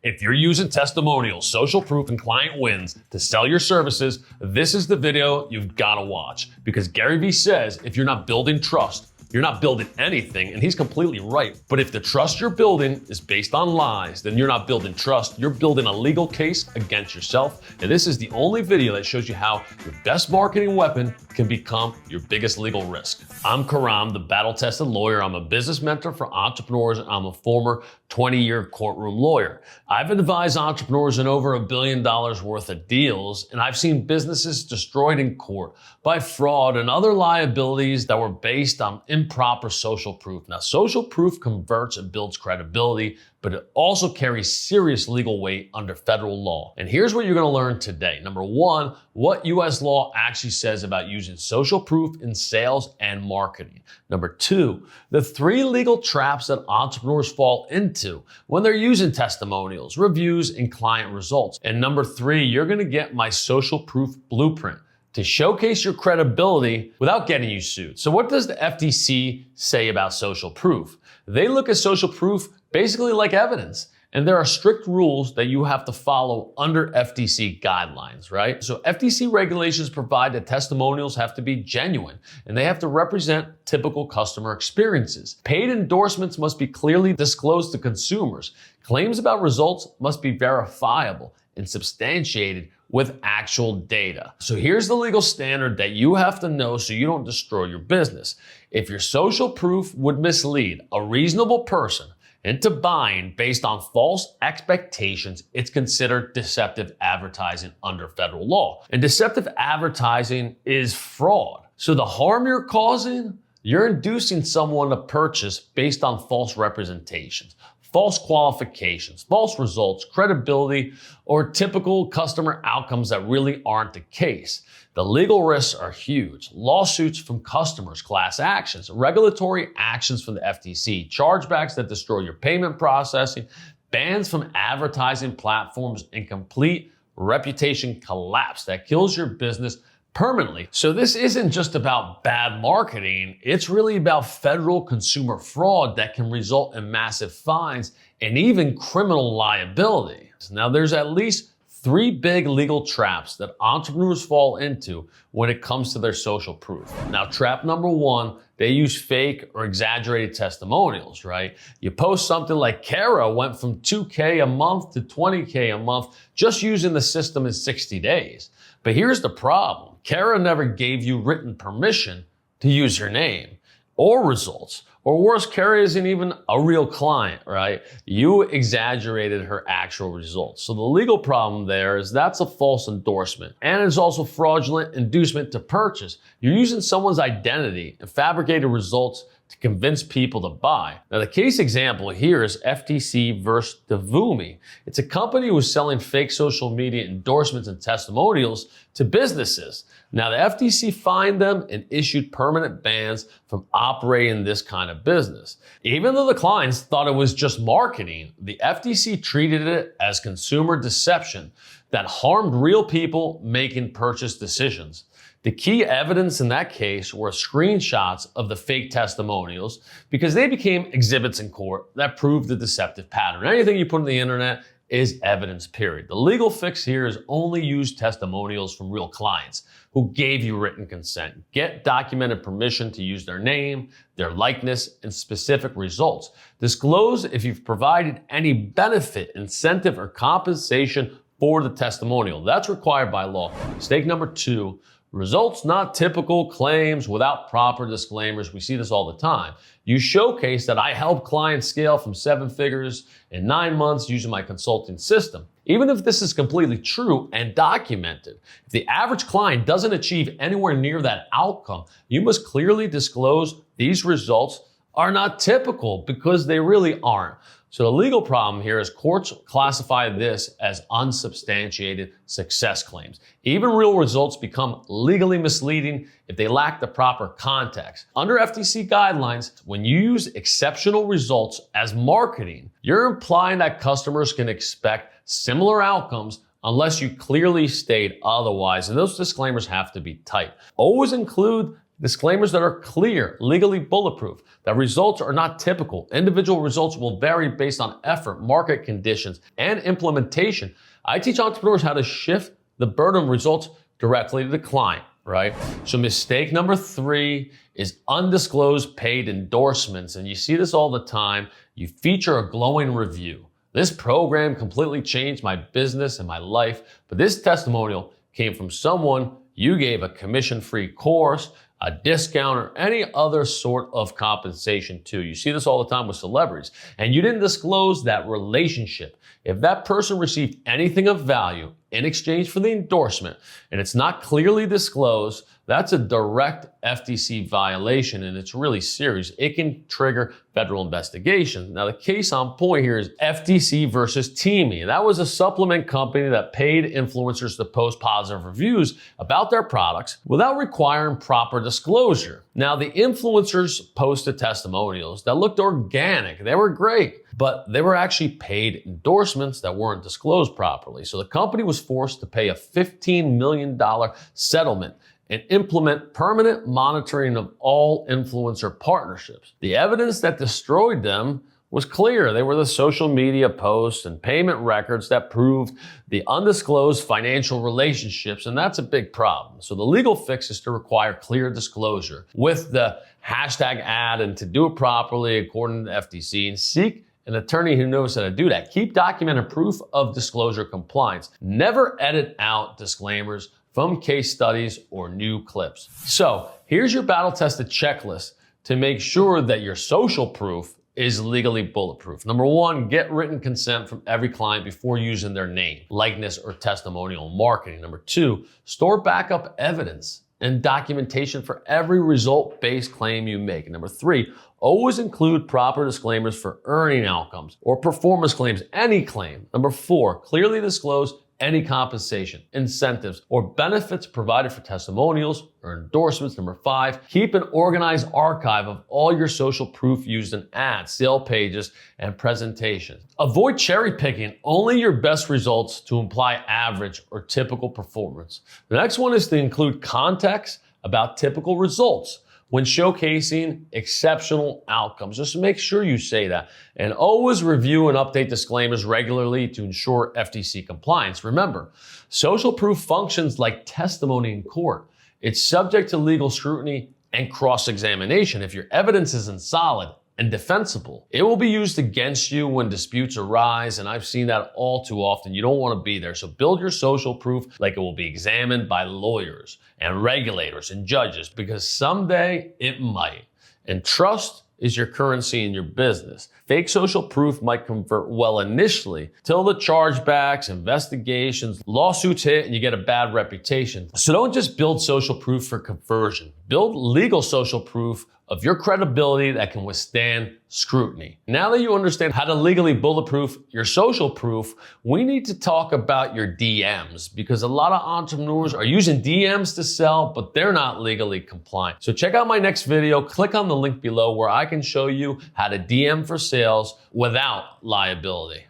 If you're using testimonials, social proof, and client wins to sell your services, this is the video you've got to watch. Because Gary Vee says if you're not building trust, you're not building anything, and he's completely right. But if the trust you're building is based on lies, then you're not building trust, you're building a legal case against yourself. And this is the only video that shows you how your best marketing weapon can become your biggest legal risk. I'm Karam, the battle-tested lawyer. I'm a business mentor for entrepreneurs, and I'm a former 20-year courtroom lawyer. I've advised entrepreneurs in over $1 billion worth of deals, and I've seen businesses destroyed in court by fraud and other liabilities that were based on improper social proof. Now, social proof converts and builds credibility, but it also carries serious legal weight under federal law. And here's what you're going to learn today. Number one, what U.S. law actually says about using social proof in sales and marketing. Number two, the 3 legal traps that entrepreneurs fall into when they're using testimonials, reviews, and client results. And number 3, you're going to get my social proof blueprint to showcase your credibility without getting you sued. So what does the FTC say about social proof? They look at social proof basically like evidence. And there are strict rules that you have to follow under FTC guidelines, right? So FTC regulations provide that testimonials have to be genuine and they have to represent typical customer experiences. Paid endorsements must be clearly disclosed to consumers. Claims about results must be verifiable and substantiated with actual data. So here's the legal standard that you have to know so you don't destroy your business. If your social proof would mislead a reasonable person into buying based on false expectations, it's considered deceptive advertising under federal law. And deceptive advertising is fraud. So the harm you're causing, you're inducing someone to purchase based on false representations, false qualifications, false results, credibility, or typical customer outcomes that really aren't the case. The legal risks are huge. Lawsuits from customers, class actions, regulatory actions from the FTC, chargebacks that destroy your payment processing, bans from advertising platforms, and complete reputation collapse that kills your business permanently. So this isn't just about bad marketing. It's really about federal consumer fraud that can result in massive fines and even criminal liability. Now, there's at least 3 big legal traps that entrepreneurs fall into when it comes to their social proof. Now, trap number 1, they use fake or exaggerated testimonials, right? You post something like Kara went from $2K a month to $20K a month just using the system in 60 days. But here's the problem. Kara never gave you written permission to use your name or results. Or worse, Kara isn't even a real client, right? You exaggerated her actual results. So the legal problem there is that's a false endorsement. And it's also fraudulent inducement to purchase. You're using someone's identity and fabricated results to convince people to buy. Now, the case example here is FTC versus Devumi. It's a company who was selling fake social media endorsements and testimonials to businesses. Now, the FTC fined them and issued permanent bans from operating this kind of business. Even though the clients thought it was just marketing, the FTC treated it as consumer deception that harmed real people making purchase decisions. The key evidence in that case were screenshots of the fake testimonials because they became exhibits in court that proved the deceptive pattern. Anything you put on the internet is evidence, period. The legal fix here is only use testimonials from real clients who gave you written consent. Get documented permission to use their name, their likeness, and specific results. Disclose if you've provided any benefit, incentive, or compensation for the testimonial. That's required by law. Mistake number 2, results not typical claims without proper disclaimers. We see this all the time. You showcase that I help clients scale from 7 figures in 9 months using my consulting system. Even if this is completely true and documented, if the average client doesn't achieve anywhere near that outcome, you must clearly disclose these results are not typical because they really aren't. So the legal problem here is courts classify this as unsubstantiated success claims. Even real results become legally misleading if they lack the proper context. Under FTC guidelines, when you use exceptional results as marketing, you're implying that customers can expect similar outcomes unless you clearly state otherwise, and those disclaimers have to be tight. Always include Disclaimers that are clear, legally bulletproof, that results are not typical. Individual results will vary based on effort, market conditions, and implementation. I teach entrepreneurs how to shift the burden of results directly to the client, right? So mistake number 3 is undisclosed paid endorsements. And you see this all the time. You feature a glowing review. This program completely changed my business and my life, but this testimonial came from someone you gave a commission-free course, a discount, or any other sort of compensation to. You see this all the time with celebrities, and you didn't disclose that relationship. If that person received anything of value in exchange for the endorsement, and it's not clearly disclosed, that's a direct FTC violation, and it's really serious. It can trigger federal investigation. Now, the case on point here is FTC versus Teamy. That was a supplement company that paid influencers to post positive reviews about their products without requiring proper disclosure. Now, the influencers posted testimonials that looked organic. They were great, but they were actually paid endorsements that weren't disclosed properly. So the company was forced to pay a $15 million settlement and implement permanent monitoring of all influencer partnerships. The evidence that destroyed them was clear. They were the social media posts and payment records that proved the undisclosed financial relationships, and that's a big problem. So the legal fix is to require clear disclosure with the hashtag ad, and to do it properly according to the FTC, and seek an attorney who knows how to do that. Keep documented proof of disclosure compliance. Never edit out disclaimers from case studies or new clips. So here's your battle-tested checklist to make sure that your social proof is legally bulletproof. Number 1, get written consent from every client before using their name, likeness, or testimonial marketing. Number 2, store backup evidence and documentation for every result-based claim you make. And number 3, always include proper disclaimers for earning outcomes or performance claims, any claim. Number 4, clearly disclose any compensation, incentives, or benefits provided for testimonials or endorsements. Number 5, keep an organized archive of all your social proof used in ads, sale pages, and presentations. Avoid cherry picking only your best results to imply average or typical performance. The next one is to include context about typical results when showcasing exceptional outcomes. Just make sure you say that. And always review and update disclaimers regularly to ensure FTC compliance. Remember, social proof functions like testimony in court. It's subject to legal scrutiny and cross-examination. If your evidence isn't solid and defensible, it will be used against you when disputes arise, and I've seen that all too often. You don't want to be there. So build your social proof like it will be examined by lawyers and regulators and judges, because someday it might. And trust is your currency in your business. Fake social proof might convert well initially till the chargebacks, investigations, lawsuits hit, and you get a bad reputation. So don't just build social proof for conversion. Build legal social proof of your credibility that can withstand scrutiny. Now that you understand how to legally bulletproof your social proof, we need to talk about your DMs, because a lot of entrepreneurs are using DMs to sell, but they're not legally compliant. So check out my next video. Click on the link below where I can show you how to DM for sales without liability.